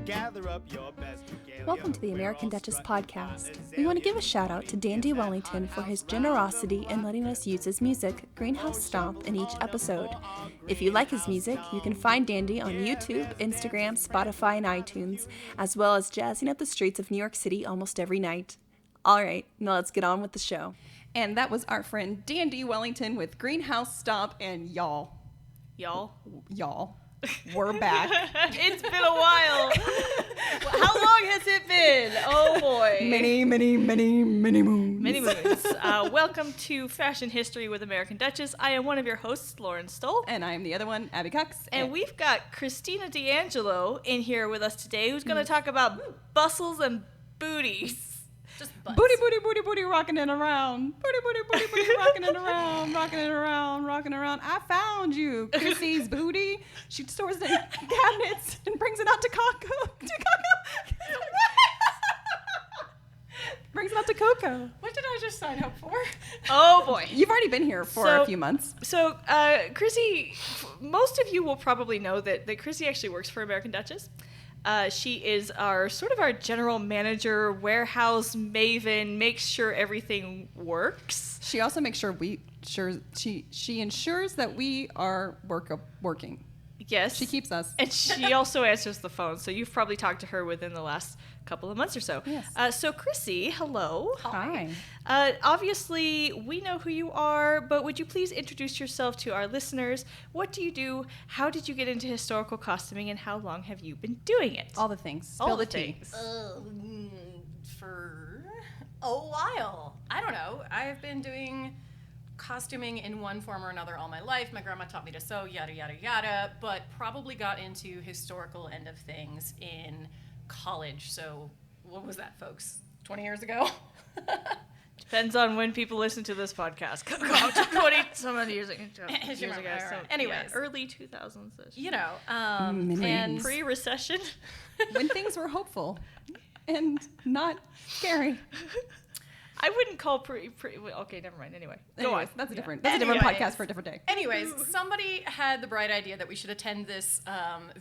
gather up your best regalia. Welcome to the American Duchess podcast. We want to give a shout out to Dandy Wellington for his generosity in letting us use his music, Greenhouse Stomp, in each episode. If you like his music, you can find Dandy on YouTube, Instagram, Spotify, and iTunes, as well as jazzing up the streets of New York City almost every night. All right, now let's get on with the show. And that was our friend Dandy Wellington with Greenhouse Stomp, and y'all, we're back. It's been a while. How long has it been? Oh boy. Many moons. Many moons. Welcome to Fashion History with American Duchess. I am one of your hosts, Lauren Stoll. And I'm the other one, Abby Cox. And we've got Christina DeAngelo in here with us today, who's going to talk about bustles and booties. Just booty, rocking it around. Booty, rocking it around, rocking it around. I found you, Chrissy's booty. She stores it in cabinets and brings it out to Coco. Brings it out to Coco. What did I just sign up for? Oh boy. You've already been here for a few months. So, Chrissy, most of you will probably know that Chrissy actually works for American Duchess. She is our general manager, warehouse maven, makes sure everything works. She also makes sure she ensures that we are working. Yes. She keeps us. And she also answers the phone, so you've probably talked to her within the last couple of months or so. Yes. So Chrissy, hello. Hi. Obviously, we know who you are, but would you please introduce yourself to our listeners? What do you do? How did you get into historical costuming, and how long have you been doing it? All the things. All Spill the the tea. things. For a while. I don't know. I've been doing costuming in one form or another all my life. My grandma taught me to sew, yada, yada, yada, but probably got into historical end of things in college. So what was that, folks? 20 years ago? Depends on when people listen to this podcast. 20 some odd years ago. Anyways. Yeah, early 2000s. You know, and Pre-recession. When things were hopeful and not scary. I wouldn't call okay, never mind. Anyway, go on. That's a different podcast for a different day. Anyways, somebody had the bright idea that we should attend this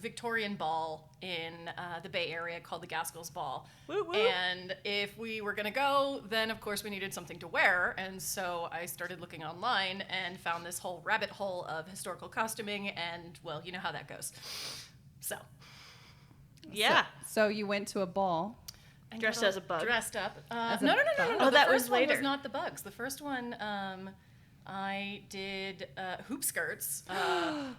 Victorian ball in the Bay Area called the Gaskell's Ball. Woo, woo. And if we were going to go, then of course we needed something to wear. And so I started looking online and found this whole rabbit hole of historical costuming. And, well, you know how that goes. So. Yeah. So you went to a ball. Dressed as a bug. Dressed up. As a No. Oh, The that first was one later. was not the bugs. The first one, I did hoop skirts,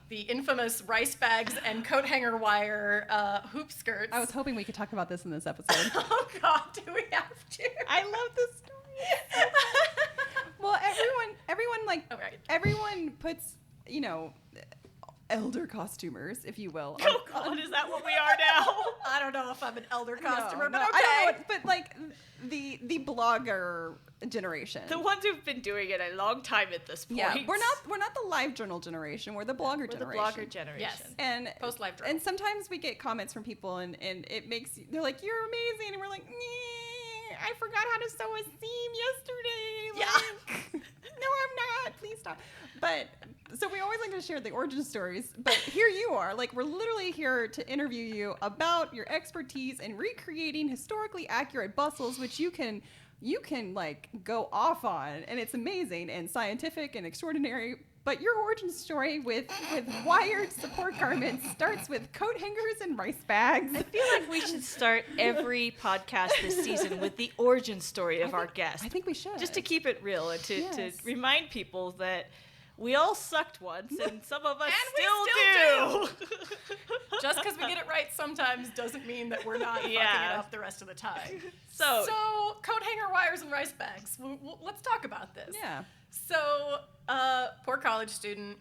the infamous rice bags and coat hanger wire hoop skirts. I was hoping we could talk about this in this episode. Oh God, do we have to? I love this story. Well, everyone puts, elder costumers, if you will. Oh God, is that what we are now? I don't know if I'm an elder costumer, but no, okay. I don't know but like the blogger generation. The ones who've been doing it a long time at this point. Yeah, we're not the live journal generation. We're the blogger generation. The blogger generation. Yes. And Post-live journal. And sometimes we get comments from people, and it makes they're like, "You're amazing," and we're like, "I forgot how to sew a seam yesterday." Yeah. No, I'm not. Please stop. But so we always like to share the origin stories. But here you are, like we're literally here to interview you about your expertise in recreating historically accurate bustles, which you can like go off on, and it's amazing and scientific and extraordinary. But your origin story with wired support garments starts with coat hangers and rice bags. I feel like we should start every podcast this season with the origin story of our guest. I think we should. Just to keep it real and to Yes. remind people that we all sucked once, and some of us And we still still Just because we get it right sometimes doesn't mean that we're not fucking it up the rest of the time. So coat hanger wires and rice bags. Let's talk about this. Yeah. So, poor college student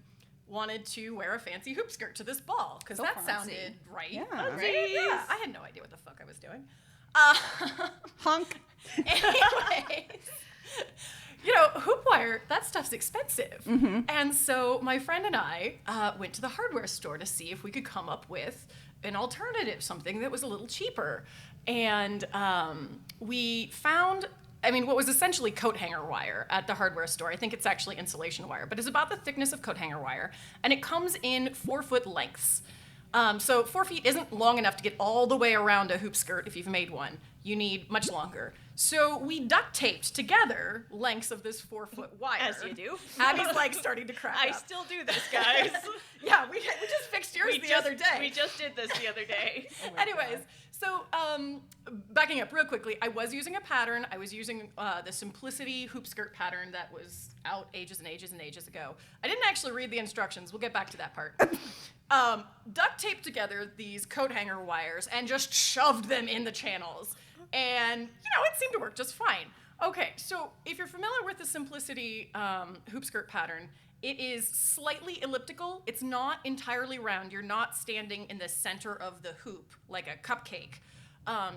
wanted to wear a fancy hoop skirt to this ball because So that fancy. sounded right. Yeah. Right? Yeah. I had no idea what the fuck I was doing. Honk. Anyways, hoop wire, that stuff's expensive. Mm-hmm. And so my friend and I went to the hardware store to see if we could come up with an alternative, something that was a little cheaper. And we found what was essentially coat hanger wire at the hardware store. I think it's actually insulation wire, but it's about the thickness of coat hanger wire. And it comes in 4-foot lengths. So 4 feet isn't long enough to get all the way around a hoop skirt if you've made one. You need much longer. So we duct taped together lengths of this 4-foot wire. As you do. Abby's like starting to crack I up. still do this, guys. Yeah, we just fixed yours the other day. We just did this the other day. Anyways, so backing up real quickly, I was using a pattern. I was using the Simplicity hoop skirt pattern that was out ages and ages and ages ago. I didn't actually read the instructions. We'll get back to that part. Duct taped together these coat hanger wires and just shoved them in the channels. And, it seemed to work just fine. Okay, so if you're familiar with the Simplicity hoop skirt pattern, it is slightly elliptical. It's not entirely round. You're not standing in the center of the hoop like a cupcake.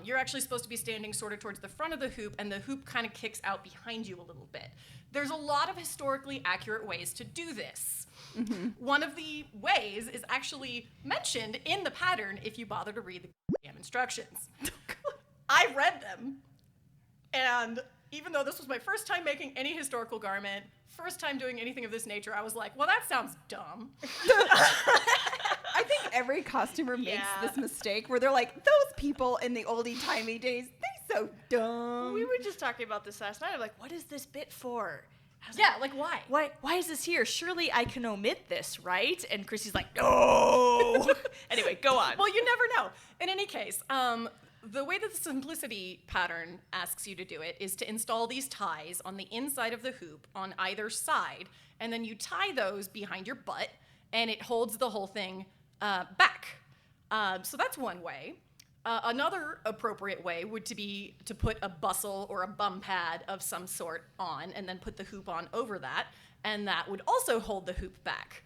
You're actually supposed to be standing sort of towards the front of the hoop, and the hoop kind of kicks out behind you a little bit. There's a lot of historically accurate ways to do this. Mm-hmm. One of the ways is actually mentioned in the pattern if you bother to read the damn instructions. I read them, and even though this was my first time making any historical garment, first time doing anything of this nature, I was like, well, that sounds dumb. I think every costumer makes this mistake where they're like, those people in the oldie-timey days, they're so dumb. We were just talking about this last night. I'm like, what is this bit for? Like why? Why is this here? Surely I can omit this, right? And Chrissy's like, no. Anyway, go on. Well, you never know. In any case, the way that the Simplicity pattern asks you to do it is to install these ties on the inside of the hoop on either side, and then you tie those behind your butt, and it holds the whole thing back. So that's one way. Another appropriate way would be to put a bustle or a bum pad of some sort on, and then put the hoop on over that, and that would also hold the hoop back.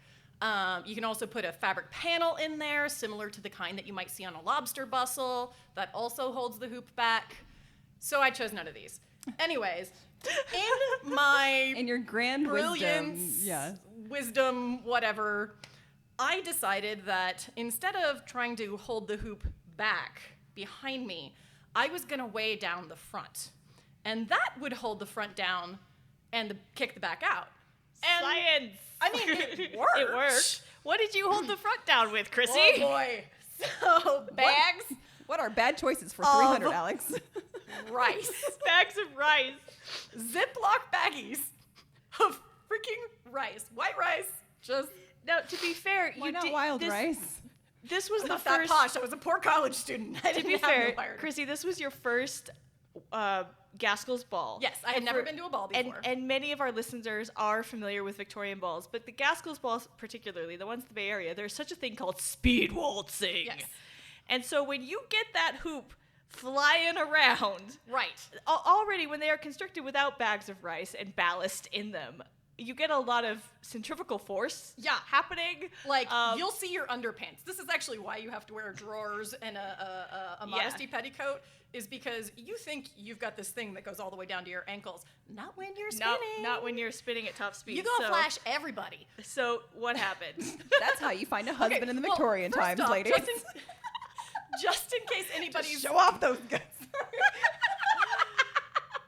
You can also put a fabric panel in there, similar to the kind that you might see on a lobster bustle, that also holds the hoop back. So I chose none of these. Anyways, in your grand brilliance, wisdom, whatever, I decided that instead of trying to hold the hoop back behind me, I was going to weigh down the front. And that would hold the front down and kick the back out. And science! I mean, it worked. It worked. What did you hold the front down with, Chrissy? Oh, boy. So, bags. What are bad choices for 300, Alex? Rice. Bags of rice. Ziploc baggies of freaking rice. White rice. Just. Now, to be fair, Why not wild rice? This was I'm the not first. that posh. I was a poor college student. I To didn't be have fair, no wired. Chrissy, this was your first Gaskell's ball. Yes, I had never been to a ball before. And many of our listeners are familiar with Victorian balls, but the Gaskell's balls particularly, the ones in the Bay Area, there's such a thing called speed waltzing. Yes. And so when you get that hoop flying around, Right. already when they are constructed without bags of rice and ballast in them, you get a lot of centrifugal force happening. Like, you'll see your underpants. This is actually why you have to wear drawers and a modesty petticoat, is because you think you've got this thing that goes all the way down to your ankles. Not when you're spinning. Not when you're spinning at top speed. You're going to flash everybody. So what happened? That's how you find a husband in the Victorian times, off, ladies. Just in case anybody's... Show off those guys.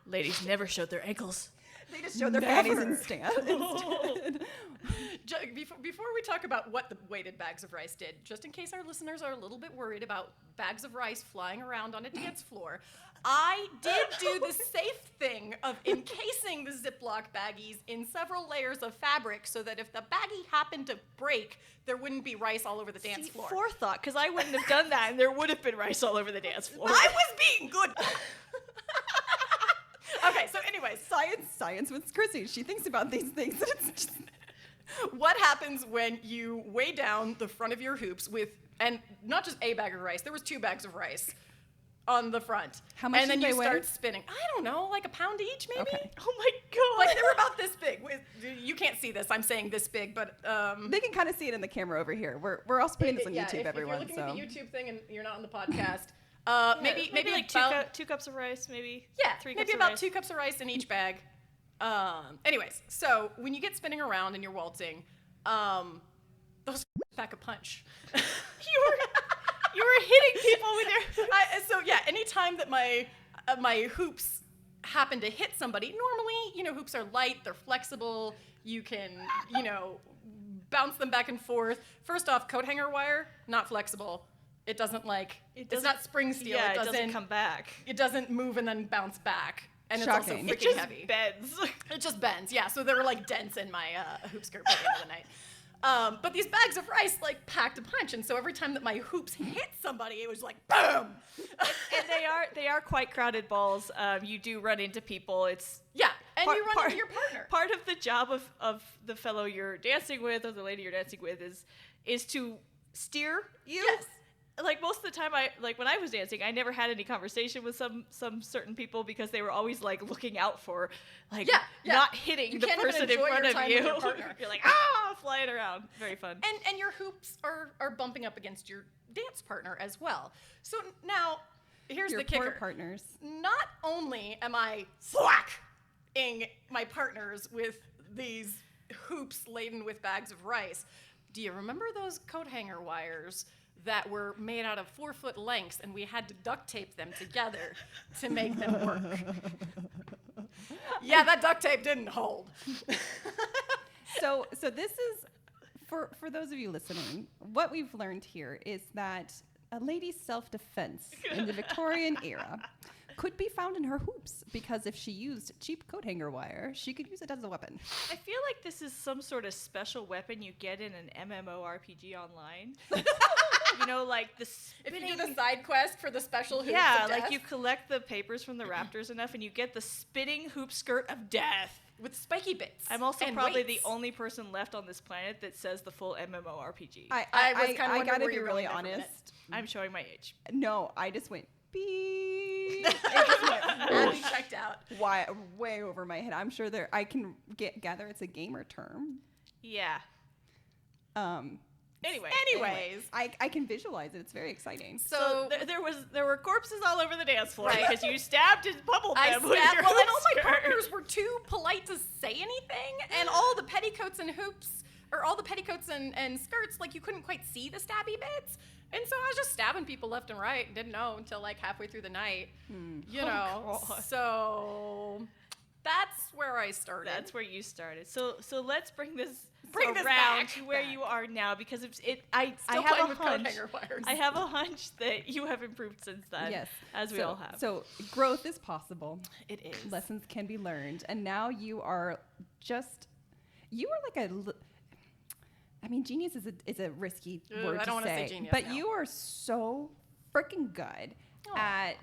Ladies never showed their ankles. They just show their panties instead. Before we talk about what the weighted bags of rice did, just in case our listeners are a little bit worried about bags of rice flying around on a dance floor, I did do the safe thing of encasing the Ziploc baggies in several layers of fabric so that if the baggie happened to break, there wouldn't be rice all over the dance floor. Forethought, because I wouldn't have done that, and there would have been rice all over the dance floor. I was being good. Okay, so anyways, Science with Chrissy. She thinks about these things. And it's just... What happens when you weigh down the front of your hoops with, and not just a bag of rice, there was 2 bags of rice on the front. How much And then did you they weigh? start spinning. I don't know, like a pound each maybe? Okay. Oh my god! Like they were about this big. You can't see this, I'm saying this big, but... They can kind of see it in the camera over here. We're also putting this on YouTube, everyone. If you're looking so. at the YouTube thing and you're not on the podcast, maybe like about, 2 cups of rice, maybe. Yeah, 3 maybe cups of about rice. 2 cups of rice in each bag. Anyways, so when you get spinning around and you're waltzing, those pack a punch. You were hitting people with your. So yeah, anytime that my hoops happen to hit somebody, normally hoops are light, they're flexible. You can bounce them back and forth. First off, coat hanger wire, not flexible. It doesn't it's not spring steel. Yeah, it doesn't come back. It doesn't move and then bounce back. And Shocking. it's also It freaking just heavy. bends. It just bends, yeah. So there were like dents in my hoop skirt by the end of the night. But these bags of rice like packed a punch, and so every time that my hoops hit somebody, it was like boom. And they are quite crowded balls. You do run into people. It's Yeah, and you run into your partner. Part of the job of the fellow you're dancing with or the lady you're dancing with is to steer you. Yes. Like most of the time, when I was dancing, I never had any conversation with some certain people because they were always like looking out for not hitting You the can't even person in enjoy front your of time you. with your partner. You're like flying around. Very fun. And your hoops are bumping up against your dance partner as well. So now, here's Your the kicker. poor partners. Not only am I thwacking my partners with these hoops laden with bags of rice, do you remember those coat hanger wires that were made out of 4-foot lengths and we had to duct tape them together to make them work? Yeah, that duct tape didn't hold. So this is for those of you listening. What we've learned here is that a lady's self-defense in the Victorian era could be found in her hoops, because if she used cheap coat hanger wire, she could use it as a weapon. I feel like this is some sort of special weapon you get in an MMORPG online. You know, like the spinning. If you do the side quest for the special hoops yeah, of like death you collect the papers from the raptors enough, and you get the spinning hoop skirt of death. with spiky bits. I'm also and probably weights. the only person left on this planet that says the full MMORPG. I was kinda wondering gotta where be you were really going there for a minute. honest. I'm showing my age. No, I just went beep. Abby checked out. Why, way over my head. I'm sure I can gather it's a gamer term. Yeah. Anyway. Anyways, I can visualize it. It's very exciting. so there were corpses all over the dance floor Right. because you stabbed and pummeled I them stabbed. with your Well, and all hoop my skirt. partners were too polite to say anything, and all the petticoats and hoops, or all the petticoats and skirts, like you couldn't quite see the stabby bits. And so I was just stabbing people left and right and didn't know until like halfway through the night. You know. God. So that's where I started. That's where you started. So let's bring this Bring around this back. to where you are now, because I Still have playing a with coat hunch. hanger wires. I have a hunch that you have improved since then. Yes. as we all have. So growth is possible. It is. Lessons can be learned. And now you are genius is a risky word I don't to wanna say. say genius, but no. you are so freaking good at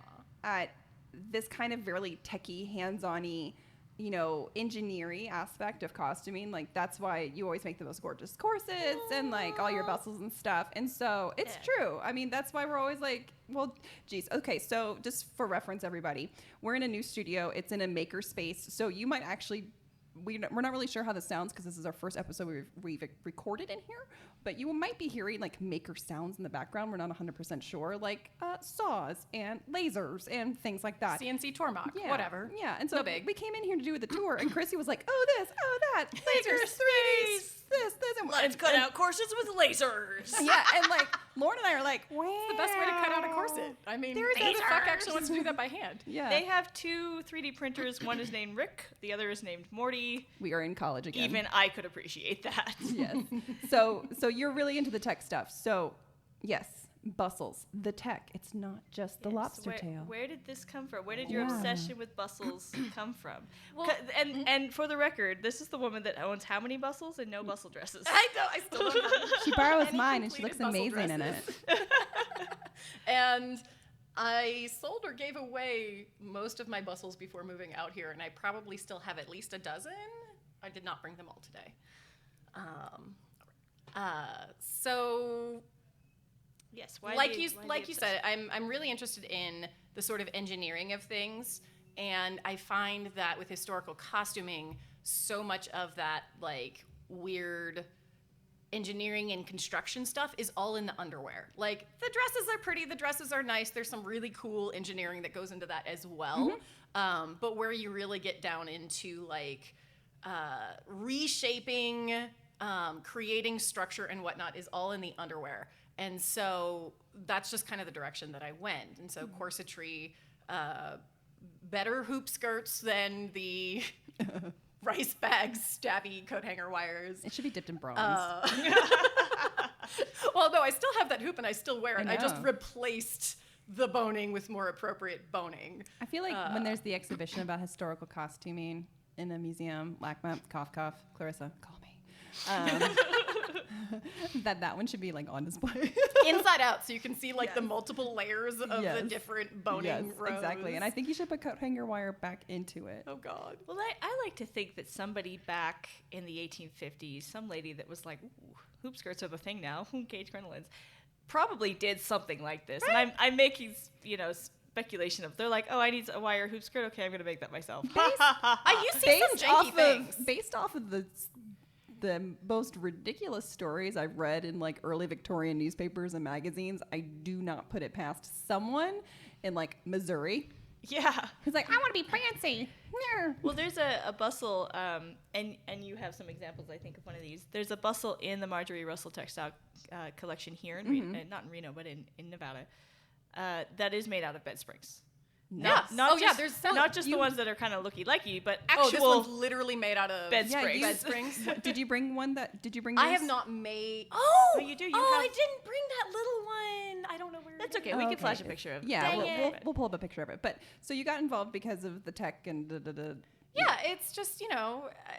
this kind of really techie, hands-on-y, engineering aspect of costuming. Like, that's why you always make the most gorgeous corsets and like all your bustles and stuff. And so it's true. I mean, that's why we're always like, well, geez. Okay, so just for reference, everybody, we're in a new studio. It's in a maker space. So you might actually, we're not really sure how this sounds because this is our first episode we've recorded in here, but you might be hearing like maker sounds in the background. We're not 100% sure, like saws and lasers and things like that. CNC Tormach, Yeah, whatever. Yeah, and so No big. we came in here to do the tour, and Chrissy was like, "Oh this, oh that, lasers, Lasers, 3Ds, this, and let's cut out corsets with lasers. Yeah, and like Lauren and I are like, "Wow, The best way to cut out a corset. I mean, There is who the fuck lasers. actually wants to do that by hand? Yeah, They have two 3D printers. One is named Rick. The other is named Morty. we are in college again. Even I could appreciate that. Yes. So you're really into the tech stuff. So yes, bustles, the tech. It's not just the lobster tail. Where did this come from? Where did your Yeah. obsession with bustles come from? Well, 'Cause- and for the record, this is the woman that owns how many bustles and no bustle dresses? I know, I still don't know. She borrows Any mine, and she looks completed bustle amazing in it. dresses. And I sold or gave away most of my bustles before moving out here, and I probably still have at least a dozen. I did not bring them all today. So Yes. like you said, I'm really interested in the sort of engineering of things, and I find that with historical costuming, so much of that like weird engineering and construction stuff is all in the underwear. Like, the dresses are pretty, the dresses are nice. There's some really cool engineering that goes into that as well. But where you really get down into like reshaping, creating structure and whatnot is all in the underwear. And so that's just kind of the direction that I went. And so corsetry, better hoop skirts than the rice bags, stabby coat hanger wires. It should be dipped in bronze. Well, no, I still have that hoop and I still wear it. I just know. replaced the boning with more appropriate boning. I feel like when there's the exhibition about historical costuming in the museum, LACMA, cough, cough, Clarissa, call me. That one should be like on display. Inside out, so you can see like the multiple layers of Yes. the different boning rows. Exactly. And I think you should put coat hanger wire back into it. Oh God. Well, I like to think that somebody back in the 1850s, some lady that was like, ooh, hoop skirts are the thing now, cage crinolines, probably did something like this. And I'm making, speculation of, they're like, oh, I need a wire hoop skirt. Okay, I'm going to make that myself. You see some janky things. Based off of the most ridiculous stories I've read in like early Victorian newspapers and magazines, I do not put it past someone in like Missouri Yeah. who's like, I want to be fancy. Well, there's a bustle, and you have some examples, I think, of one of these. There's a bustle in the Marjorie Russell textile collection here in Reno, not in Reno, but in Nevada, that is made out of bed springs. Yes. There's some. Not just the ones that are kind of looky-likey, but Oh, this actual one's literally made out of bed springs. bed springs. Did you bring one did you bring I yours? have not made. Oh, you do? You I have- didn't bring that little one. I don't know where. That's it is. okay. We can flash a picture of it. Yeah, Dang we'll pull up a picture of it. But so you got involved because of the tech and Yeah, it's just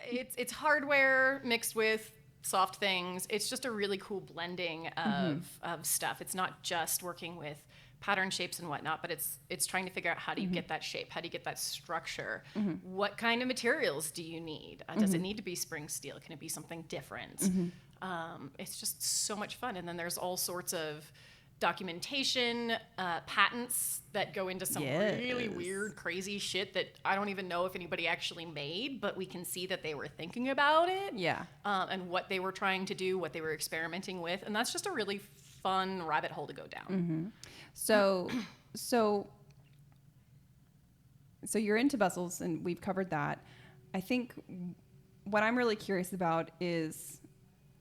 it's hardware mixed with soft things. It's just a really cool blending of stuff. It's not just working with pattern shapes and whatnot, but it's trying to figure out how do you get that shape, how do you get that structure, what kind of materials do you need? Does it need to be spring steel? Can it be something different? It's just so much fun. And then there's all sorts of documentation, patents that go into some really weird, crazy shit that I don't even know if anybody actually made, but we can see that they were thinking about it. Yeah. And what they were trying to do, what they were experimenting with. And that's just a really fun rabbit hole to go down. So you're into bustles, and we've covered that. I think what I'm really curious about is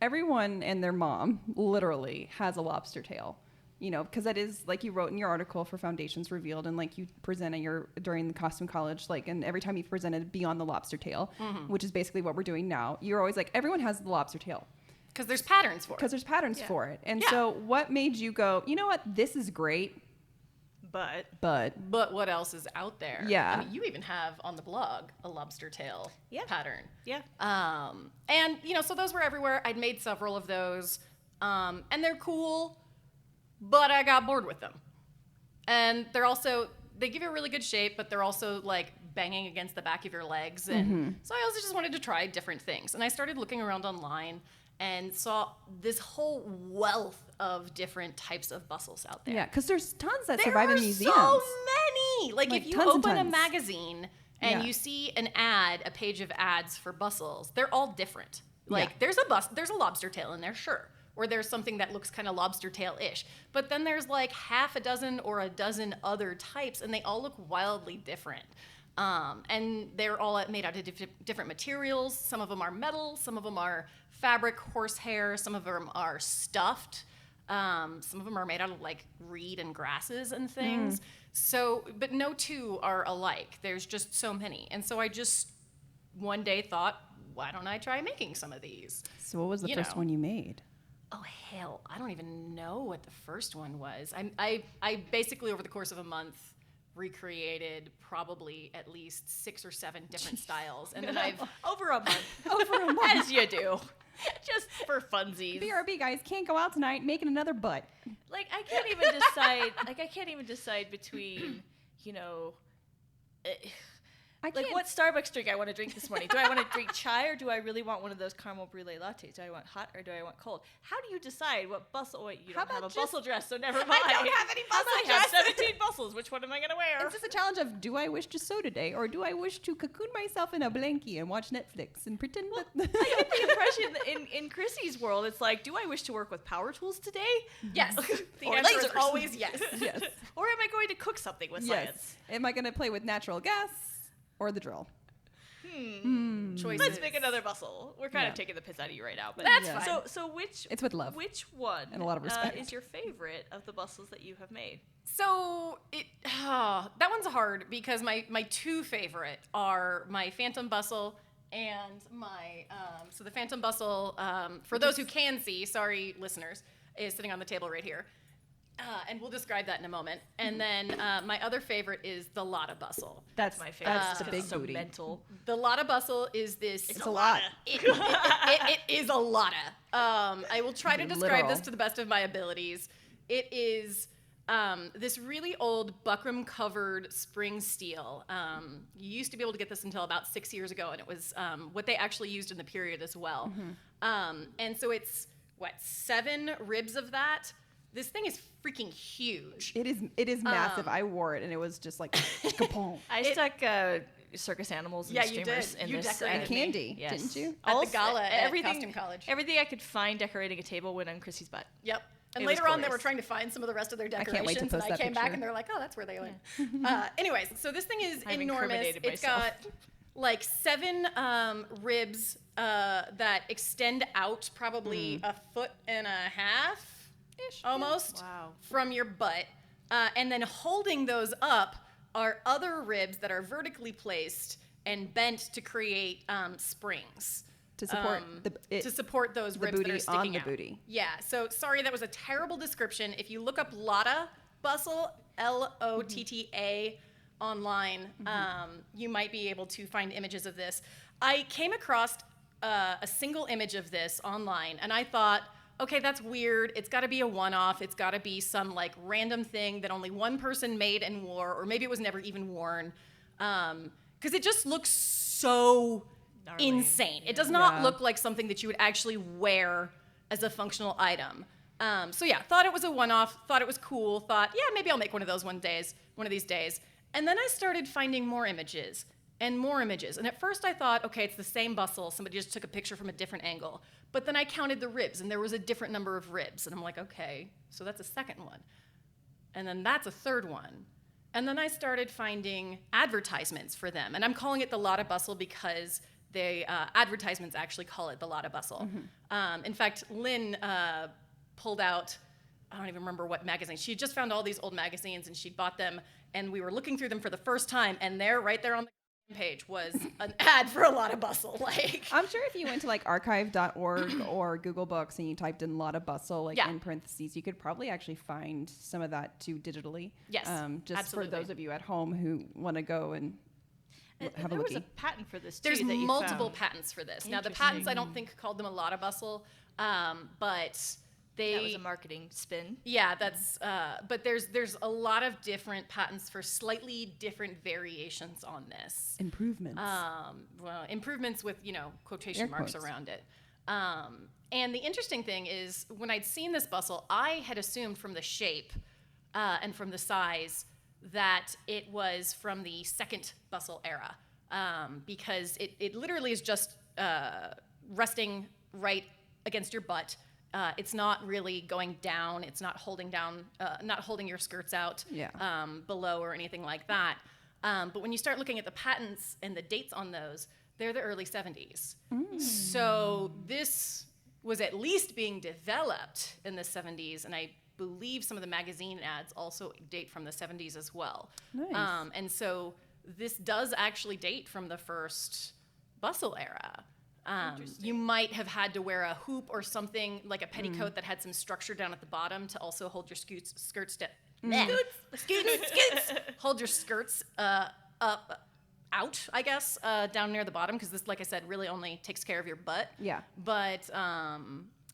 everyone and their mom literally has a lobster tail, because that is like you wrote in your article for Foundations Revealed, and like you present during the costume college, like, and every time you presented beyond the lobster tail, which is basically what we're doing now, you're always like, everyone has the lobster tail. Because there's patterns for it. Because there's patterns for it. And Yeah. so what made you go, you know what, this is great, But But what else is out there? Yeah. I mean, you even have on the blog a lobster tail pattern. yeah. And, so those were everywhere. I'd made several of those. And they're cool, but I got bored with them. And they give you a really good shape, but they're also like banging against the back of your legs. And so I also just wanted to try different things. And I started looking around online and saw this whole wealth of different types of bustles out there. Yeah, because there's tons that There survive are in museums. so many. Like if you tons and open a tons. magazine and you see an ad, a page of ads for bustles, they're all different. Like there's a lobster tail in there, sure. Or there's something that looks kind of lobster tail-ish. But then there's like half a dozen or a dozen other types, and they all look wildly different. And they're all made out of different materials. Some of them are metal, some of them are fabric, horsehair, some of them are stuffed. Some of them are made out of like reed and grasses and things. So, but no two are alike. There's just so many. And so I just one day thought, why don't I try making some of these? So what was the first one you made? Oh, hell, I don't even know what the first one was. I basically, over the course of a month, recreated probably at least 6 or 7 different styles. And then I've... Over a month. As you do. Just for funsies. BRB guys can't go out tonight making another butt. Like, I can't even decide between, what Starbucks drink I want to drink this morning. Do I want to drink chai, or do I really want one of those caramel brulee lattes? Do I want hot, or do I want cold? How do you decide what bustle? Wait, you don't have a bustle dress, so never mind. I don't have any bustle I have 17 bustles. Which one am I going to wear? It's just a challenge of, do I wish to sew today, or do I wish to cocoon myself in a blankie and watch Netflix and pretend that... I get the impression that in Chrissy's world, it's like, do I wish to work with power tools today? Yes. The Or answer is lasers. always yes. Yes. Or am I going to cook something with science? Am I going to play with natural gas or the drill? Choices. Let's make another bustle. We're kind of taking the piss out of you right now, but That's Yeah. fine. So which It's with love. Which one And a lot of respect. is your favorite of the bustles that you have made? So that one's hard because my 2 favorite are my Phantom Bustle And my, so the Phantom Bustle, for those who can see, sorry listeners, is sitting on the table right here. And we'll describe that in a moment. And then my other favorite is the Lotta Bustle. That's my favorite. That's the It's big so booty. mental. The Lotta Bustle is this. It's a lot. It is a Lotta. I will try to describe Literal. this to the best of my abilities. It is this really old buckram-covered spring steel. You used to be able to get this until about 6 years ago, and it was what they actually used in the period as well. And so it's, 7 ribs of that? This thing is freaking huge. It is massive. I wore it and it was just like kapong. I stuck circus animals and Yeah, you streamers did. in You this. decorated And candy, didn't you? At the gala at everything, Costume College. Everything I could find decorating a table went on Chrissy's butt. Yep. And It was later on, they glorious. were trying to find some of the rest of their can't decorations. wait to post and I that came back picture. and they're like, oh, that's where they went. Anyways, so this thing is I've enormous. incriminated It's myself. got like 7 ribs that extend out probably a foot and a half almost Wow. from your butt. And then holding those up are other ribs that are vertically placed and bent to create springs. To support To support those the ribs that booty are sticking on the out. booty. Yeah, so sorry, that was a terrible description. If you look up Lotta Bustle, Lotta, online, you might be able to find images of this. I came across a single image of this online, and I thought, okay, that's weird. It's got to be a one-off. It's got to be some like random thing that only one person made and wore, or maybe it was never even worn, because it just looks so Gnarly. insane. It does not Yeah. look like something that you would actually wear as a functional item. So yeah, thought it was a one-off, thought it was cool, thought, yeah, maybe I'll make one of those one of these days. And then I started finding more images and more images. And at first I thought, okay, it's the same bustle. Somebody just took a picture from a different angle. But then I counted the ribs, and there was a different number of ribs. And I'm like, okay, so that's a second one. And then that's a third one. And then I started finding advertisements for them. And I'm calling it the Lotta Bustle because the advertisements actually call it the Lotta Bustle. In fact, Lynn pulled out, I don't even remember what magazine. She had just found all these old magazines, and she'd bought them, and we were looking through them for the first time, and there, right there on the page, was an ad for a Lotta Bustle. Like, I'm sure if you went to like archive.org or Google Books and you typed in Lotta Bustle, like Yeah. in parentheses, you could probably actually find some of that too digitally. Yes, just absolutely. for those of you at home who want to go and have a there was lookie. a patent for this too. there's that you multiple found. patents for this. Now, the patents, I don't think called them a Lotta Bustle, but they... That was a marketing spin. Yeah, that's. But there's a lot of different patents for slightly different variations on this. Improvements. Well, improvements with quotation Air marks quotes. around it. And the interesting thing is, when I'd seen this bustle, I had assumed from the shape and from the size that it was from the second bustle era, because it literally is just resting right against your butt. It's not really going down. It's not holding down, not holding your skirts out Yeah. below or anything like that. But when you start looking at the patents and the dates on those, they're the early 70s. So this was at least being developed in the 70s, and I believe some of the magazine ads also date from the 70s as well. Nice. And so this does actually date from the first bustle era. You might have had to wear a hoop or something, like a petticoat that had some structure down at the bottom to also hold your skirts hold your skirts up, out, I guess, down near the bottom, because this, like I said, really only takes care of your butt. Yeah. But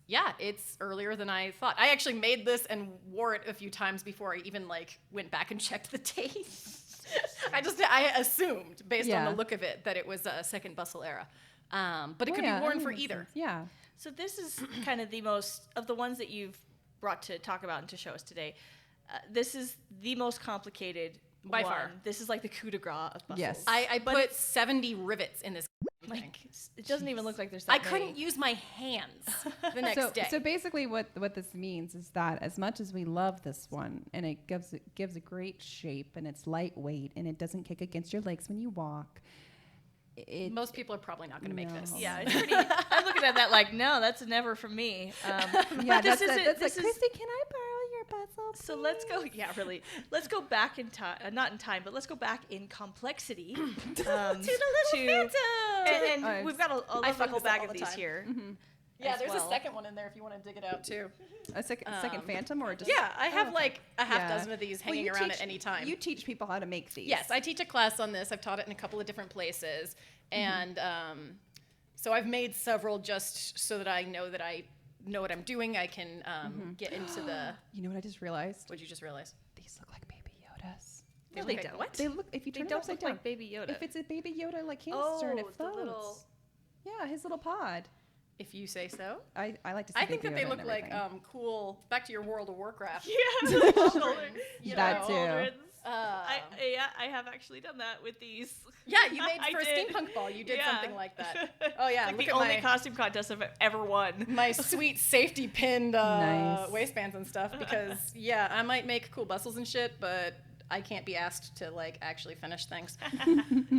yeah, it's earlier than I thought. I actually made this and wore it a few times before I even went back and checked the date. I assumed, based on Yeah. the look of it, that it was a second bustle era. But it Oh, could yeah, be worn that for makes either. sense. Yeah. So this is kind of the most of the ones that you've brought to talk about and to show us today. This is the most complicated By one. far. This is like the coup de gras of bustles. Yes. I But put 70 rivets in this thing. like it doesn't even look like there's that I many. couldn't use my hands the next day. So basically, what this means is that as much as we love this one, and it gives a great shape, and it's lightweight, and it doesn't kick against your legs when you walk. Most people are probably not going to make this. No. Yeah, it's pretty. I'm looking at that like, no, that's never for me. Yeah, this that's is like, Christy, can I borrow your bustle. So let's go. Yeah, really. Let's go back in time. Not in time, but let's go back in complexity To the little Phantom. And we've got a I lovely fuck whole this up bag all of the these time. here. Yeah, as there's well. a second one in there if you want to dig it out too. A second Phantom or just? Yeah, I have like a half Yeah. dozen of these hanging you around teach- at any time. You teach people how to make these. Yes, I teach a class on this. I've taught it in a couple of different places, and so I've made several just so that I know what I'm doing. I can get into the. You know what I just realized? What'd you just realize? These look like Baby Yodas. No, They they look don't. what? They look, if you They turn it don't upside look down. like Baby Yoda. If it's a Baby Yoda like canister and it the floats. little. Yeah, his little pod. If you say so. I like to see I think Baby that they Yoda look and like everything. cool. Back to your World of Warcraft. Yeah, You That know. too. Aldrins. Uh, I have actually done that with these. Yeah, you made I for a did. steampunk ball. You did Yeah. something like that. Oh yeah, It's like look the at only my costume contest I've ever won. my sweet safety pinned Nice. waistbands and stuff because yeah, I might make cool bustles and shit, but I can't be asked to like actually finish things.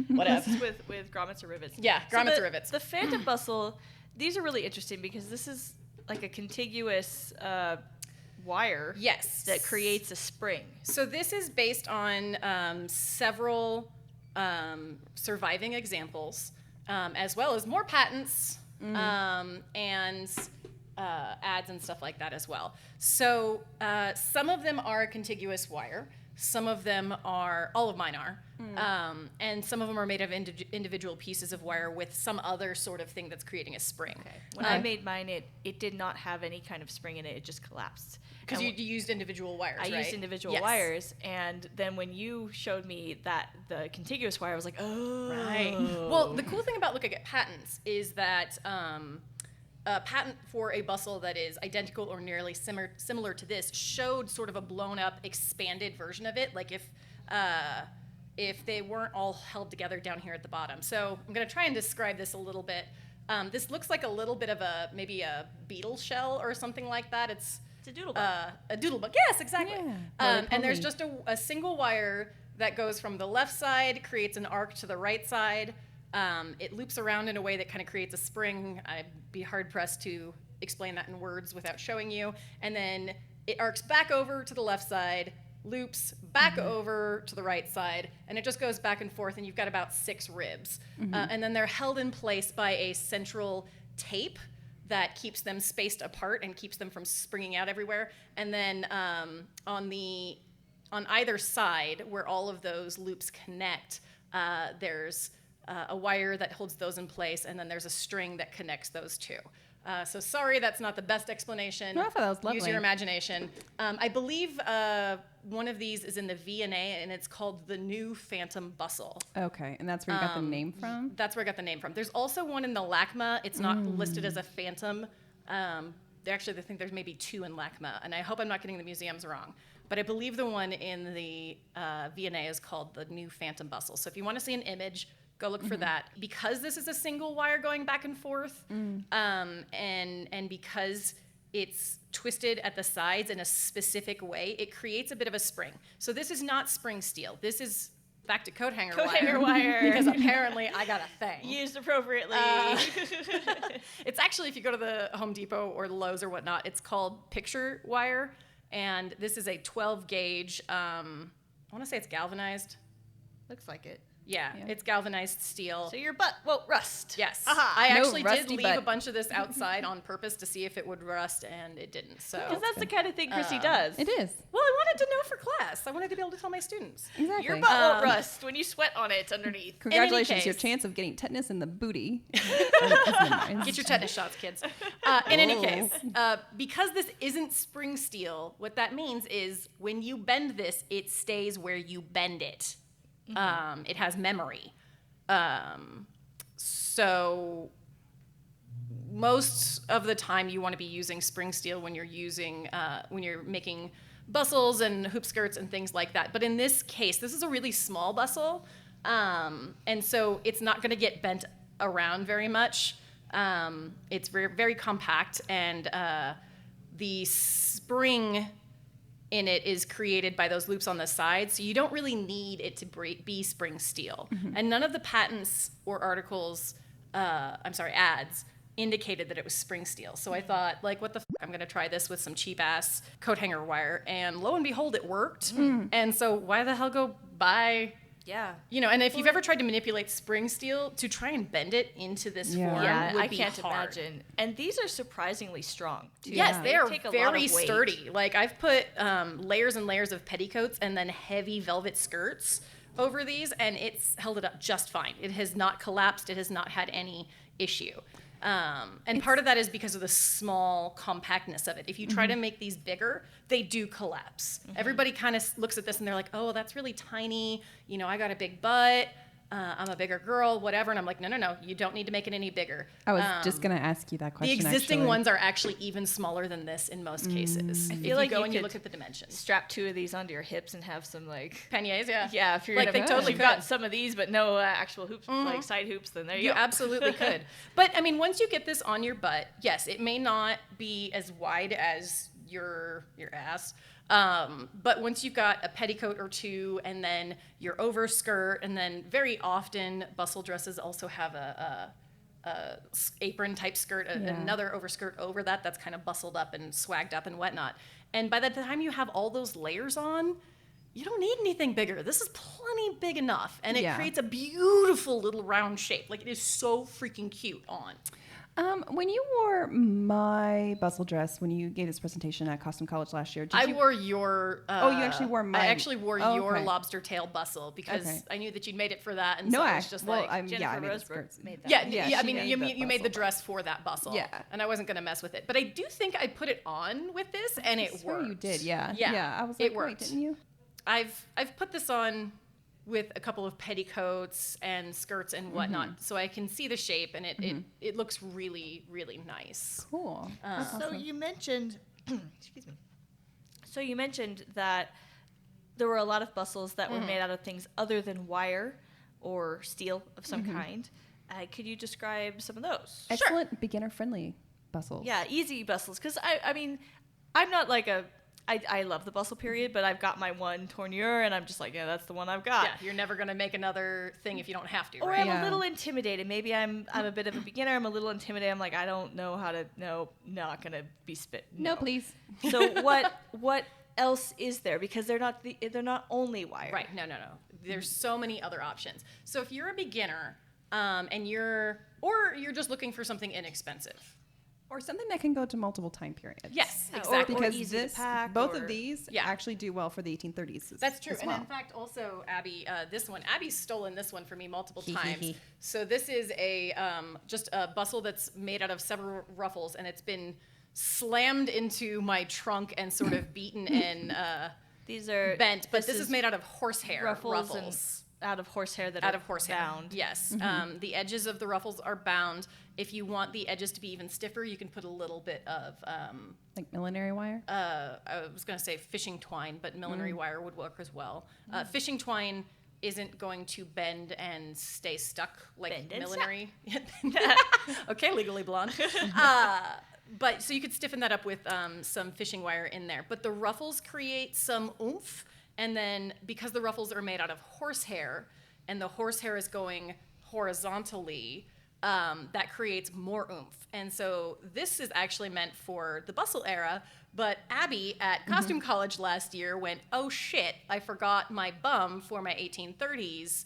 Whatever. This is with grommets or rivets. Yeah, grommets or rivets. The Phantom Bustle, these are really interesting because this is like a contiguous wire Yes. that creates a spring. So this is based on several surviving examples, as well as more patents and ads and stuff like that as well. So some of them are contiguous wire. Some of them are, all of mine are, and some of them are made of individual pieces of wire with some other sort of thing that's creating a spring. When I made mine, it did not have any kind of spring in it. It just collapsed. Because And you used individual wires, I right? used individual Yes. wires, and then when you showed me that the contiguous wire, I was like, oh. Right. Well, the cool thing about looking at patents is that a patent for a bustle that is identical or nearly similar to this showed sort of a blown up, expanded version of it, like if they weren't all held together down here at the bottom. So I'm going to try and describe this a little bit. This looks like a little bit of maybe a beetle shell or something like that. It's a doodle bug. a doodle bug. Yes, exactly. Yeah, And there's roly-poly. just a single wire that goes from the left side, creates an arc to the right side. It loops around in a way that kind of creates a spring. I'd be hard pressed to explain that in words without showing you. And then it arcs back over to the left side, loops back over to the right side, and it just goes back and forth, and you've got about 6 ribs. And then they're held in place by a central tape that keeps them spaced apart and keeps them from springing out everywhere. And then on either side, where all of those loops connect, there's a wire that holds those in place, and then there's a string that connects those two. So sorry, that's not the best explanation. No, I thought that was Use lovely. your imagination. I believe one of these is in the V&A, and it's called the new Phantom Bustle. Okay, and that's where you got the name from? That's where I got the name from. There's also one in the LACMA. It's not listed as a Phantom. They think there's maybe 2 in LACMA, and I hope I'm not getting the museums wrong. But I believe the one in the V&A is called the new Phantom Bustle. So if you want to see an image, go look for that. Because this is a single wire going back and forth, and because it's twisted at the sides in a specific way, it creates a bit of a spring. So this is not spring steel. This is back to coat hanger wire. because apparently I got a thing. Used appropriately. It's actually, if you go to the Home Depot or the Lowe's or whatnot, it's called picture wire. And this is a 12 gauge, I want to say it's galvanized. Looks like it. Yeah, it's galvanized steel. So your butt won't rust. Yes. Aha. I No actually did rusty leave butt. a bunch of this outside on purpose to see if it would rust, and it didn't. So, Because that's the kind of thing Chrissy does. It is. well, I wanted to know for class. I wanted to be able to tell my students. Exactly. Your butt won't rust when you sweat on it underneath. Congratulations, your case- chance of getting tetanus in the booty. Get your tetanus shots, kids. In any case, because this isn't spring steel, what that means is when you bend this, it stays where you bend it. It has memory. So most of the time you want to be using spring steel when you're making bustles and hoop skirts and things like that. But in this case, this is a really small bustle, and so it's not going to get bent around very much. It's very, very compact, and the spring in it is created by those loops on the side, so you don't really need it to be spring steel. And none of the patents or ads indicated that it was spring steel. So I thought, like, what the I'm going to try this with some cheap ass coat hanger wire. And lo and behold, it worked. And so why the hell go buy... Yeah. You know, and if you've ever tried to manipulate spring steel, to try and bend it into this form Yeah, would I be can't hard. imagine. And these are surprisingly strong, too. Yes, they are take a lot very of weight. sturdy. Like, I've put layers and layers of petticoats and then heavy velvet skirts over these, and it's held it up just fine. It has not collapsed. It has not had any issue. And part of that is because of the small compactness of it. If you try to make these bigger, they do collapse. Everybody kind of looks at this and they're like, oh, that's really tiny. You know, I got a big butt. I'm a bigger girl, whatever. And I'm like, no, you don't need to make it any bigger. I was just going to ask you that question. The existing actually. ones are actually even smaller than this in most cases. I If feel you like go you and you could look at the dimensions. Strap 2 of these onto your hips and have some, like... Panniers, yeah. Yeah, if you're Like, gonna they totally got could. some of these, but no actual hoops, like side hoops, then there you You go. absolutely could. But, I mean, once you get this on your butt, yes, it may not be as wide as your ass. But once you've got a petticoat or two and then your overskirt, and then very often bustle dresses also have a apron type skirt, another overskirt over that that's kind of bustled up and swagged up and whatnot. And by the time you have all those layers on, you don't need anything bigger. This is plenty big enough. And it creates a beautiful little round shape. Like, it is so freaking cute on. When you wore my bustle dress when you gave this presentation at Costume College last year, I wore your... you actually wore mine. I actually wore Oh, your okay. Lobster Tail bustle because Okay. I knew that you'd made it for that. And No, so I I was just well, like... I'm, Jennifer yeah, I made the Roseberg skirts. made that. Yeah, Yeah, I she mean, made you the made the bustle. dress for that bustle. Yeah. And I wasn't going to mess with it. But I do think I put it on with this, and I it swear worked. you did, yeah. Yeah, I was it like, wait, worked. didn't you? I've put this on with a couple of petticoats and skirts and whatnot, so I can see the shape, and it looks really, really nice. Cool. That's So awesome. you mentioned, excuse me. So you mentioned that there were a lot of bustles that were made out of things other than wire or steel of some kind. Could you describe some of those? Excellent beginner-friendly bustles. Yeah, easy bustles. Because I mean, I'm not like I love the bustle period, but I've got my one Tonure, and I'm just like, yeah, that's the one I've got. Yeah, you're never going to make another thing if you don't have to, Or right? I'm Yeah. a little intimidated. Maybe I'm a bit of a beginner. I'm a little intimidated. I'm like, I don't know how to. No, not gonna be spit. No, please. So what else is there? Because they're not only wire. Right. No. There's so many other options. So if you're a beginner, and you're just looking for something inexpensive. Or something that can go to multiple time periods. Yes, Yeah, exactly. or Because easy to this, pack, both or- of these Yeah. actually do well for the 1830s. That's true. as And well. in fact, also, Abby, this one, Abby's stolen this one from me multiple Hee hee times. hee. So this is a just a bustle that's made out of several ruffles, and it's been slammed into my trunk and sort of beaten and These are bent. But this is made out of horsehair ruffles. And out of horsehair that out are of horsehair. bound. Yes. The edges of the ruffles are bound. If you want the edges to be even stiffer, you can put a little bit of Like millinery wire? I was going to say fishing twine, but millinery wire would work as well. Fishing twine isn't going to bend and stay stuck like Bend and millinery. Okay, Legally Blonde. But so you could stiffen that up with some fishing wire in there. But the ruffles create some oomph, and then because the ruffles are made out of horsehair, and the horsehair is going horizontally, that creates more oomph. And so this is actually meant for the bustle era, but Abby at Costume College last year went, oh shit, I forgot my bum for my 1830s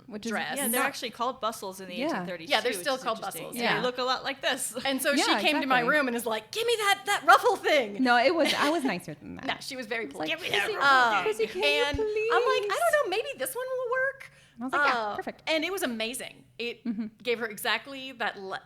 Which is- dress. Yeah, they're actually called bustles in the Yeah. 1830s. Yeah, they're too, still which is called interesting. bustles, Yeah, yeah. they look a lot like this. And so Yeah, she came to my exactly. room and is like, give me that ruffle thing. No, I was nicer than that. No, she was very polite. Give me that ruffle thing. Chrissy, can you And I'm like, please? I don't know, maybe this one will work. I was like, yeah, perfect. And it was amazing. It gave her exactly that little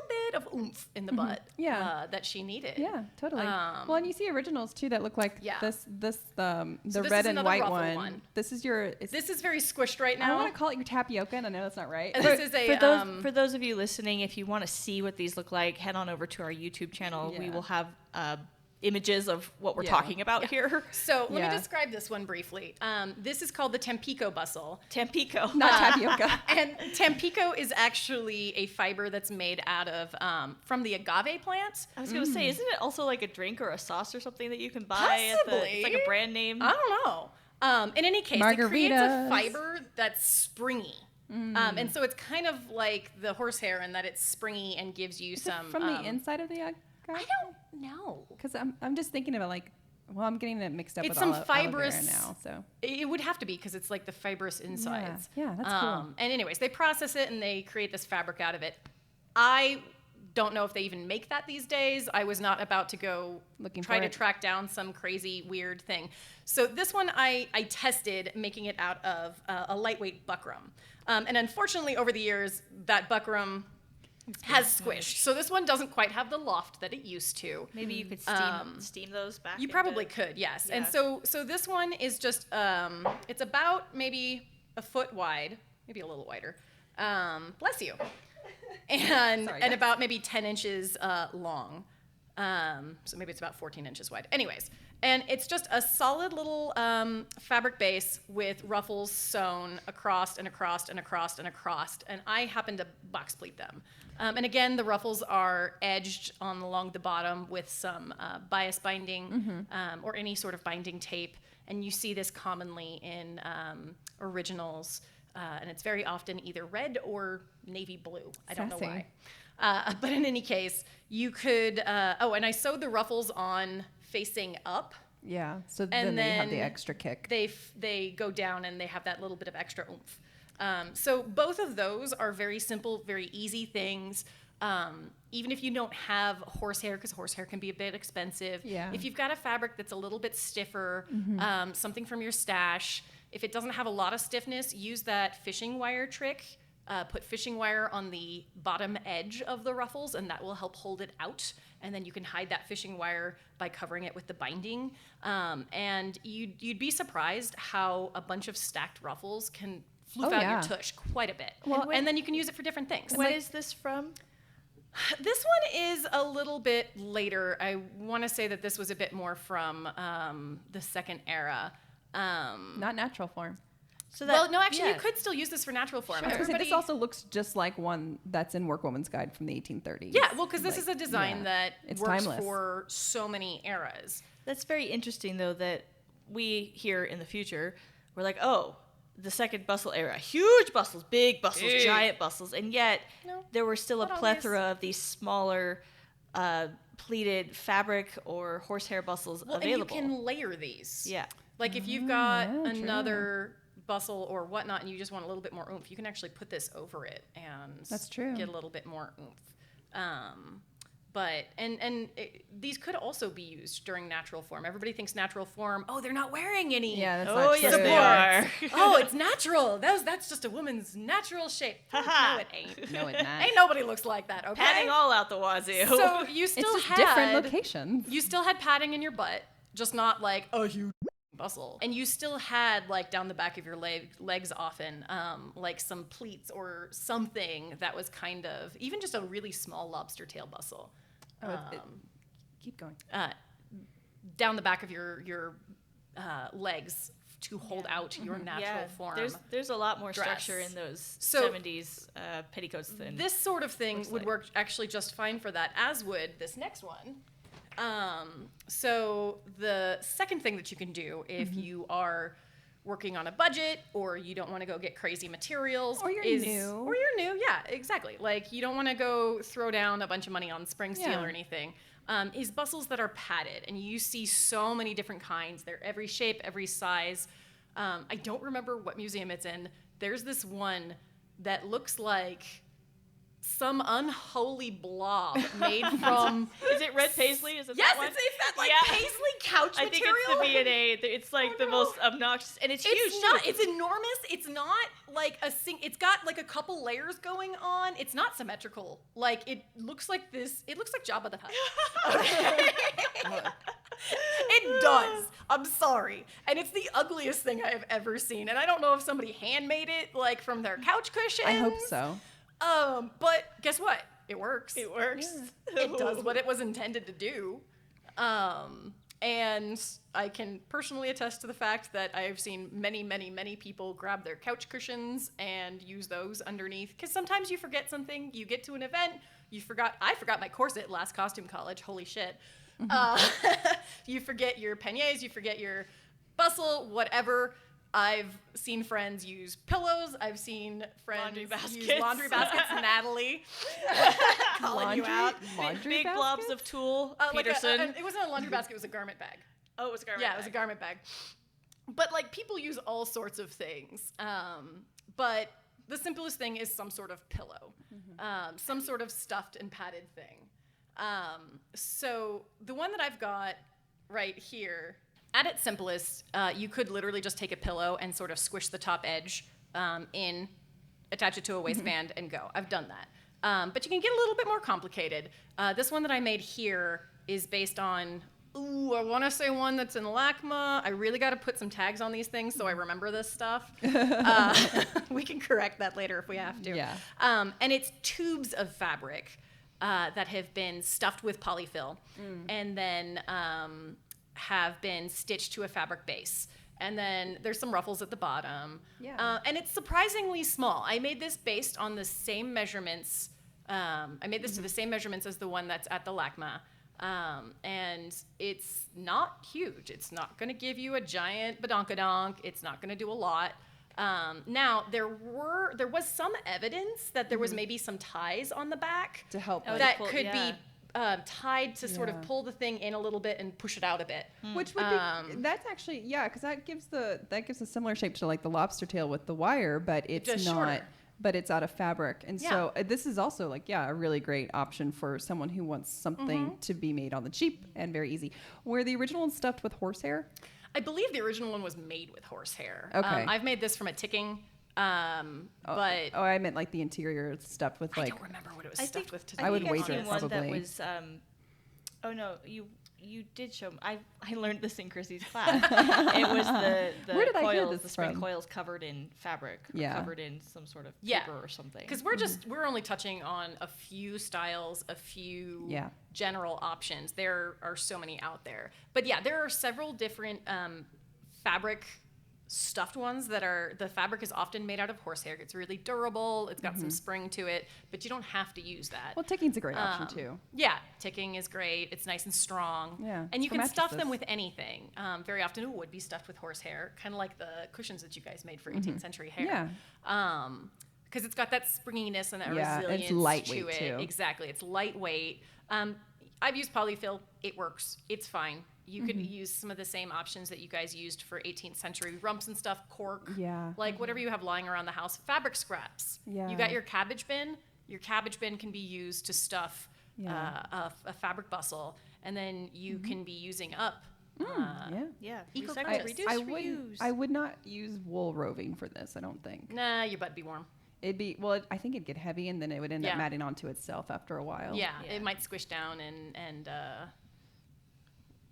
bit of oomph in the butt Yeah. that she needed. Yeah, totally. Um, well, and you see originals too that look like Yeah. the this red is and another white ruffle one. one. This is your. This is very squished right I now. want to call it your tapioca, and I know that's not right. And this is a For those of you listening, if you want to see what these look like, head on over to our YouTube channel. We Yeah. will have images of what we're Yeah. talking about here. So let Yeah. me describe this one briefly. This is called the Tampico bustle. Tampico. not tapioca. And Tampico is actually a fiber that's made out of from the agave plant. I was going to say, isn't it also like a drink or a sauce or something that you can buy? Possibly. It's like a brand name. I don't know. In any case, it creates Margaritas. a fiber that's springy. And so it's kind of like the horsehair in that it's springy and gives you some from the inside of the egg? I don't know. Because I'm just thinking about like, well, I'm getting it mixed up It's with some aloe fibrous vera now, so it would have to be because it's like the fibrous insides. Yeah, that's cool. And anyways, they process it and they create this fabric out of it. I don't know if they even make that these days. I was not about to go try to track down some crazy weird thing. So this one I tested making it out of a lightweight buckram. And unfortunately over the years that buckram has squished. So this one doesn't quite have the loft that it used to. Maybe you could steam those back. You probably could, yes. Yeah. And so this one is just it's about maybe a foot wide, maybe a little wider. Bless you. And about maybe 10 inches long. So maybe it's about 14 inches wide. Anyways, and it's just a solid little fabric base with ruffles sewn across and across and across and across. And I happen to box pleat them. And again, the ruffles are edged along the bottom with some bias binding or any sort of binding tape. And you see this commonly in originals. And it's very often either red or navy blue. I don't know why. But in any case, you could, and I sewed the ruffles on facing up. Yeah, so then they have the extra kick. They go down and they have that little bit of extra oomph. So both of those are very simple, very easy things. Even if you don't have horsehair, because horsehair can be a bit expensive. Yeah. If you've got a fabric that's a little bit stiffer, something from your stash, if it doesn't have a lot of stiffness, use that fishing wire trick. Put fishing wire on the bottom edge of the ruffles, and that will help hold it out. And then you can hide that fishing wire by covering it with the binding. And you'd be surprised how a bunch of stacked ruffles can floof out your tush quite a bit. Well, and then you can use it for different things. When is this from? This one is a little bit later. I want to say that this was a bit more from the second era. Not natural form. So that, you could still use this for natural form. Sure. This also looks just like one that's in Workwoman's Guide from the 1830s. Yeah, well, because this is a design that it's works timeless. for so many eras. That's very interesting, though, that we here in the future, we're like, oh, the second bustle era, huge bustles, big bustles, giant bustles, and yet there were still a plethora of these smaller pleated fabric or horsehair bustles available. And you can layer these. Yeah. Like if you've got another bustle or whatnot and you just want a little bit more oomph, you can actually put this over it and get a little bit more oomph. These could also be used during natural form. Everybody thinks natural form, oh, they're not wearing any. Yeah, that's not yes, true. they are. Oh, it's natural. That's just a woman's natural shape. No, it ain't. No, it's not. Ain't nobody looks like that, okay? Padding all out the wazoo. So you still it's just had different locations. You still had padding in your butt, just not like a huge bustle. And you still had like down the back of your legs often like some pleats or something that was kind of even just a really small lobster tail bustle. Keep going. Down the back of your legs to hold out your natural form. There's a lot more dress. structure in those 70s petticoats than this sort of thing would work actually just fine for that, as would this next one. So the second thing that you can do if you are working on a budget or you don't want to go get crazy materials or you're new, yeah, exactly. Like you don't want to go throw down a bunch of money on spring steel or anything. Is bustles that are padded, and you see so many different kinds. They're every shape, every size. I don't remember what museum it's in. There's this one that looks like some unholy blob made from. Is it red paisley? Is it yes, that one? it's that paisley couch I think material. it's the V&A. It's like the most obnoxious, and it's huge. It's enormous. It's not like it's got like a couple layers going on. It's not symmetrical. Like it looks like this. It looks like Jabba the Hutt. It does. I'm sorry. And it's the ugliest thing I have ever seen. And I don't know if somebody handmade it like from their couch cushions. I hope so. But guess what? It works. It works. Yeah. It does what it was intended to do. And I can personally attest to the fact that I have seen many, many, many people grab their couch cushions and use those underneath. Because sometimes you forget something. You get to an event. I forgot my corset last costume college. Holy shit. You forget your panniers. You forget your bustle, whatever. I've seen friends use pillows. I've seen friends Laundry use baskets. laundry baskets. Natalie, calling you out. Laundry Big baskets? blobs of tulle. Like Peterson. it wasn't a laundry basket. It was a garment bag. Oh, it was a garment Yeah, bag. it was a garment bag. But like people use all sorts of things. But the simplest thing is some sort of pillow, some sort of stuffed and padded thing. So the one that I've got right here, at its simplest, you could literally just take a pillow and sort of squish the top edge in, attach it to a waistband, and go. I've done that. But you can get a little bit more complicated. This one that I made here is based on, I want to say one that's in LACMA. I really got to put some tags on these things so I remember this stuff. We can correct that later if we have to. Yeah. And it's tubes of fabric that have been stuffed with polyfill and then have been stitched to a fabric base. And then there's some ruffles at the bottom. Yeah. And it's surprisingly small. I made this based on the same measurements. I made this to the same measurements as the one that's at the LACMA. And it's not huge. It's not going to give you a giant badonkadonk. It's not going to do a lot. Now, there was some evidence that there was maybe some ties on the back To help. Oh, that to pull- could yeah. be tied to sort of Yeah. pull the thing in a little bit and push it out a bit. Which would be, that's actually, yeah, because that gives a similar shape to like the lobster tail with the wire, but it's Just not, shorter. but it's out of fabric. And so this is also like, yeah, a really great option for someone who wants something to be made on the cheap and very easy. Were the original ones stuffed with horsehair? I believe the original one was made with horsehair. Okay. I've made this from a ticking, but Oh, I meant like the interior stuffed with I like, don't remember what it was I stuffed think with today. I would think I've wager seen one that probably. was. Oh no, you did show me. I learned this in Chrissy's class. It was the Where did I coils, hear this the spring from? coils covered in fabric, or Yeah. covered in some sort of Yeah. paper or something. Because we're only touching on a few styles, a few Yeah. general options. There are so many out there. But yeah, there are several different fabric stuffed ones that are, the fabric is often made out of horsehair. It's really durable. It's got some spring to it, but you don't have to use that. well, ticking's a great option too. Yeah, ticking is great. It's nice and strong. Yeah, And it's you for can stuff them mattresses. with anything. Very often it would be stuffed with horsehair, kind of like the cushions that you guys made for 18th century hair. Yeah. Because it's got that springiness and that Yeah, it's resilience lightweight, to it. too. Exactly. It's lightweight. I've used polyfill. It works. It's fine. You could use some of the same options that you guys used for 18th century rumps and stuff, cork, Yeah. like whatever you have lying around the house. Fabric scraps. Yeah. You got your cabbage bin. Your cabbage bin can be used to stuff Yeah. a fabric bustle, and then you can be using up. Yeah. yeah, Eco- recycle, I- reduce, reuse. I would not use wool roving for this, I don't think. Nah, your butt be warm. It'd be, well, I think it'd get heavy and then it would end Yeah. up matting onto itself after a while. Yeah, Yeah. it might squish down and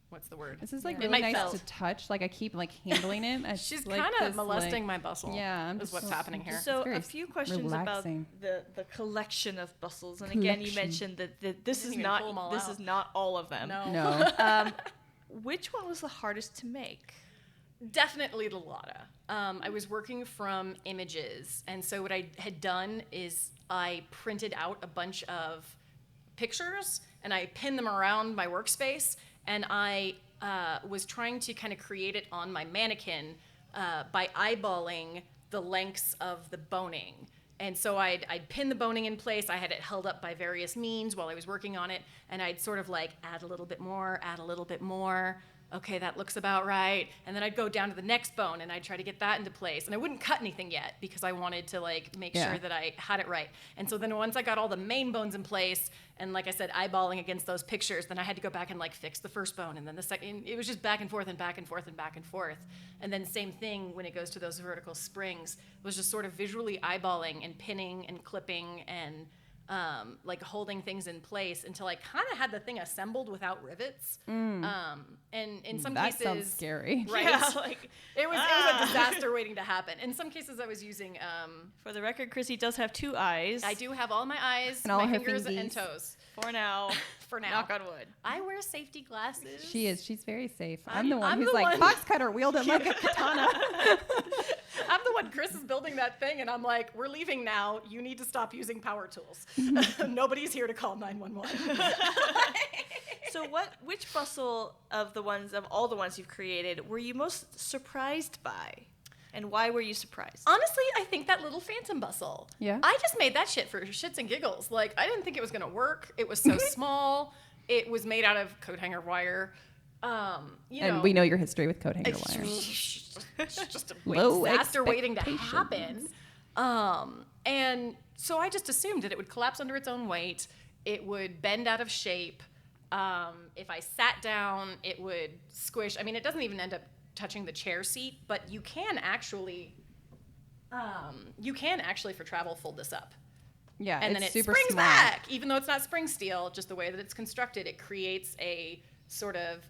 what's the word? This is like It really might nice felt. to touch. Like I keep like handling it. I She's just like kind of this, molesting like, my bustle. Yeah, I'm is just what's happening here. So very a few questions relaxing. about the collection of bustles, and again, you Collection. mentioned that this Didn't is even pull 'em all not out. all of them. No. No. Which one was the hardest to make? Definitely the Lotta. I was working from images, and so what I had done is I printed out a bunch of pictures and I pinned them around my workspace, and I was trying to kind of create it on my mannequin by eyeballing the lengths of the boning. And so I'd pin the boning in place. I had it held up by various means while I was working on it, and I'd sort of like add a little bit more, add a little bit more. Okay, that looks about right. And then I'd go down to the next bone and I'd try to get that into place. And I wouldn't cut anything yet because I wanted to like make Yeah. sure that I had it right. And so then once I got all the main bones in place, and like I said, eyeballing against those pictures, then I had to go back and like fix the first bone and then the second. It was just back and forth and back and forth and back and forth. And then same thing when it goes to those vertical springs. It was just sort of visually eyeballing and pinning and clipping and like holding things in place until I kind of had the thing assembled without rivets. And in some that cases, sounds scary. right? Yeah, like, it was a disaster waiting to happen. In some cases, I was using. For the record, Chrissy does have 2 eyes. I do have all my eyes, And all my her fingers, and fingies. toes. For now. For now. Knock on wood. I wear safety glasses. She is. She's very safe. I'm the one I'm who's the like one- box cutter, wield it like a katana. I'm the one. Chris is building that thing, and I'm like, "We're leaving now. You need to stop using power tools. Nobody's here to call 911." So which bustle of all the ones you've created were you most surprised by? And why were you surprised? Honestly, I think that little Phantom Bustle. Yeah? I just made that shit for shits and giggles. Like, I didn't think it was going to work. It was so small. It was made out of coat hanger wire. And we know your history with coat hanger wire. It's just a Low disaster waiting to expectations. happen. And so I just assumed that it would collapse under its own weight. It would bend out of shape. If I sat down, it would squish. I mean, it doesn't even end up touching the chair seat, but you can actually for travel fold this up. Yeah, And it's then it super springs small. back. Even though it's not spring steel, just the way that it's constructed, it creates a sort of,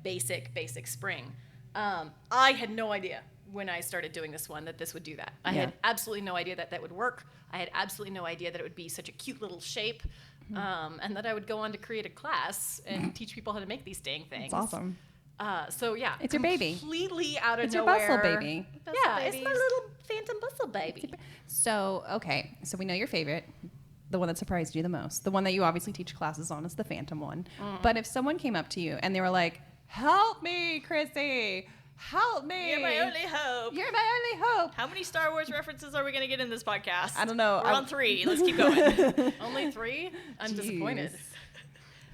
basic spring. I had no idea when I started doing this one that this would do that. I had absolutely no idea that would work. I had absolutely no idea that it would be such a cute little shape, and that I would go on to create a class and teach people how to make these dang things. It's awesome. So yeah, It's your baby. Completely out of It's nowhere. your bustle baby. Yeah, it's my little Phantom Bustle baby. So, okay. So we know your favorite, the one that surprised you the most. The one that you obviously teach classes on is the Phantom one. But if someone came up to you and they were like, help me, Chrissy. Help me. You're my only hope. You're my only hope. How many Star Wars references are we going to get in this podcast? I don't know. We're on 3. Let's keep going. Only 3? I'm Jeez. disappointed.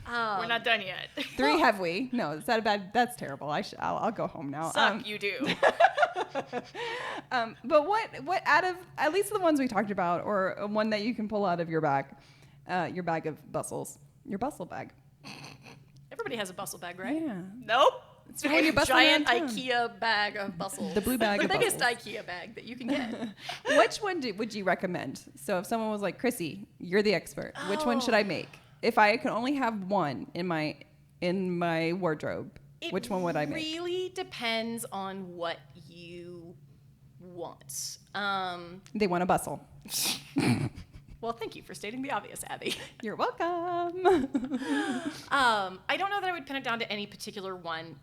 We're not done yet. 3 have we? No, is that a bad? That's terrible. I'll go home now. Suck, you do. But what out of at least the ones we talked about, or one that you can pull out of your bag of bustles, your bustle bag. Everybody has a bustle bag, right? Yeah, Nope. it's when you're bustling Giant around town. IKEA bag of bustles. The blue bag the of biggest bustles. IKEA bag that you can get. Which one would you recommend? So if someone was like, Chrissy, you're the expert. Which one should I make? If I could only have one in my wardrobe, which one would I make? It really depends on what you want. They want a bustle. Well, thank you for stating the obvious, Abby. You're welcome. I don't know that I would pin it down to any particular one.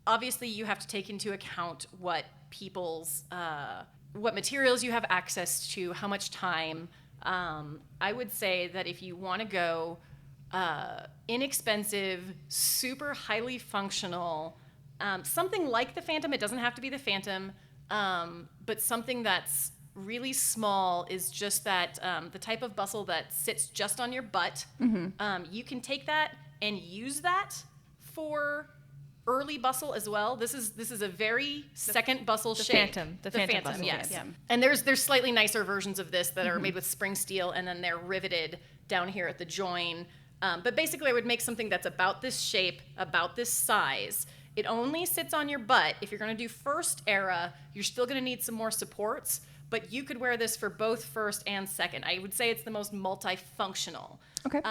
Obviously, you have to take into account what materials you have access to, how much time. I would say that if you want to go inexpensive, super highly functional, something like the Phantom, it doesn't have to be the Phantom, but something that's really small is just that the type of bustle that sits just on your butt. You can take that and use that for early bustle as well. This is a very second bustle shape. The Phantom bustle. Yes. Yeah. And there's slightly nicer versions of this that are made with spring steel, and then they're riveted down here at the join. But basically, I would make something that's about this shape, about this size. It only sits on your butt. If you're going to do first era, you're still going to need some more supports, but you could wear this for both first and second. I would say it's the most multifunctional. Okay.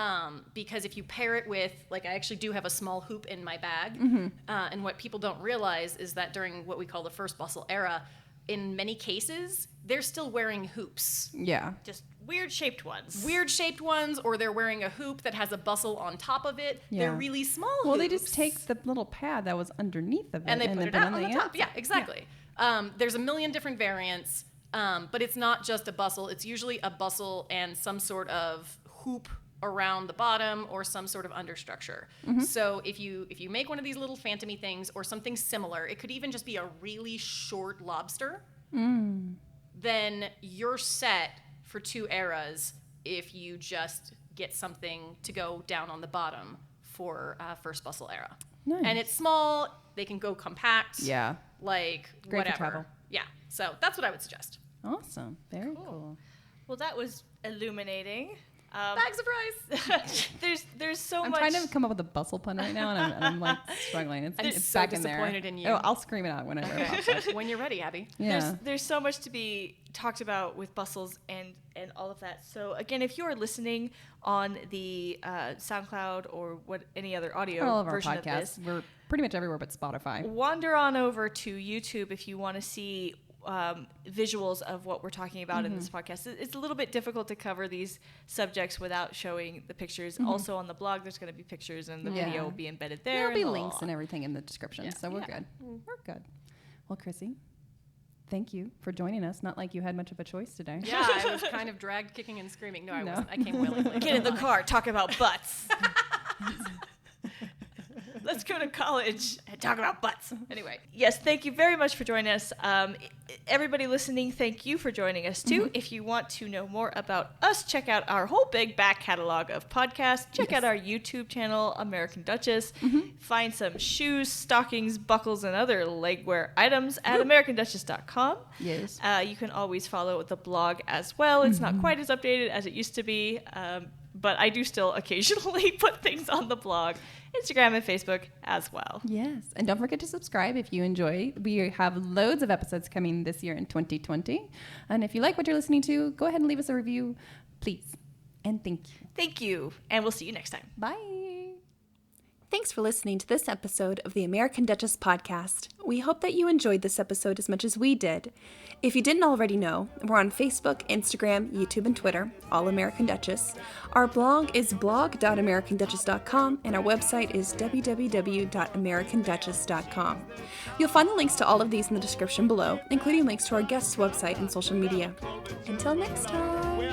Because if you pair it with, like, I actually do have a small hoop in my bag, and what people don't realize is that during what we call the first bustle era, in many cases, they're still wearing hoops. Yeah. Just weird shaped ones. Weird shaped ones, or they're wearing a hoop that has a bustle on top of it. Yeah. They're really small hoops. Well, they just take the little pad that was underneath of it and they put it out on the top. outside. Yeah, exactly. There's a million different variants, but it's not just a bustle. It's usually a bustle and some sort of hoop around the bottom or some sort of understructure. So if you make one of these little phantomy things or something similar, it could even just be a really short lobster, then you're set for 2 eras if you just get something to go down on the bottom for first bustle era. Nice. And it's small, they can go compact. Yeah. Like, Great for whatever. travel. Yeah, so that's what I would suggest. Awesome. Very cool. Well, that was illuminating. Bag surprise! There's so I'm much. trying to come up with a bustle pun right now, and I'm like struggling. I'm It's so back in there. disappointed in you. Oh, I'll scream it out whenever it pops up. When you're ready, Abby. Yeah. There's so much to be talked about with bustles and all of that. So again, if you are listening on the SoundCloud or any other audio All of our version of this, podcasts. We're pretty much everywhere but Spotify. wander on over to YouTube if you want to see visuals of what we're talking about in this podcast. It's a little bit difficult to cover these subjects without showing the pictures. Also on the blog, there's going to be pictures, and the Yeah. video will be embedded there. There'll be and links and everything in the description, so we're good. We're good. Well, Chrissy, thank you for joining us. Not like you had much of a choice today. Yeah, I was kind of dragged kicking and screaming. No, I wasn't. I came willingly. Get in the car, talk about butts. Let's go to college and talk about butts. Anyway, yes, thank you very much for joining us. Everybody listening, thank you for joining us too. If you want to know more about us, check out our whole big back catalog of podcasts. Check out our YouTube channel, American Duchess. Find some shoes, stockings, buckles, and other legwear items at americanduchess.com. Yes. You can always follow the blog as well. It's not quite as updated as it used to be, but I do still occasionally put things on the blog, Instagram and Facebook as well. Yes. And don't forget to subscribe if you enjoy. We have loads of episodes coming this year in 2020. And if you like what you're listening to, go ahead and leave us a review, please. And thank you. Thank you, and we'll see you next time. Bye. Thanks for listening to this episode of the American Duchess podcast. We hope that you enjoyed this episode as much as we did. If you didn't already know, we're on Facebook, Instagram, YouTube, and Twitter, all American Duchess. Our blog is blog.americanduchess.com, and our website is www.americanduchess.com. You'll find the links to all of these in the description below, including links to our guests' website and social media. Until next time.